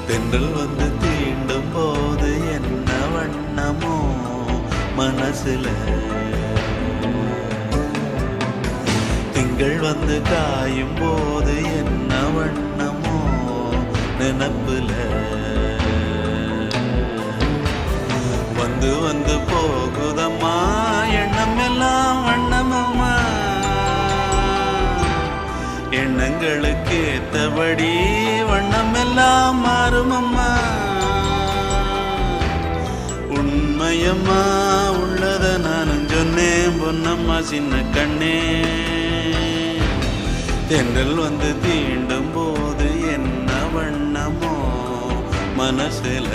தென்றல் வந்து தீண்டும் போது என்ன வண்ணமோ மனசுல, திங்கள் வந்து காயும் போது என்ன வண்ணமோ நினப்புல, வந்து வந்து போகுதம்மா எண்ணம் எல்லாம் வண்ணமம்மா, எண்ணங்களுக்கு ஏத்தபடி வண்ணம் எல்லாம் மாறுமம்மா. உண்மையம்மா உள்ளத நானும் சொன்னேன் பொன்னம்மா சின்ன கண்ணே, தென்றல் வந்து தீண்டும் போது என்ன வண்ணமோ மனசுல.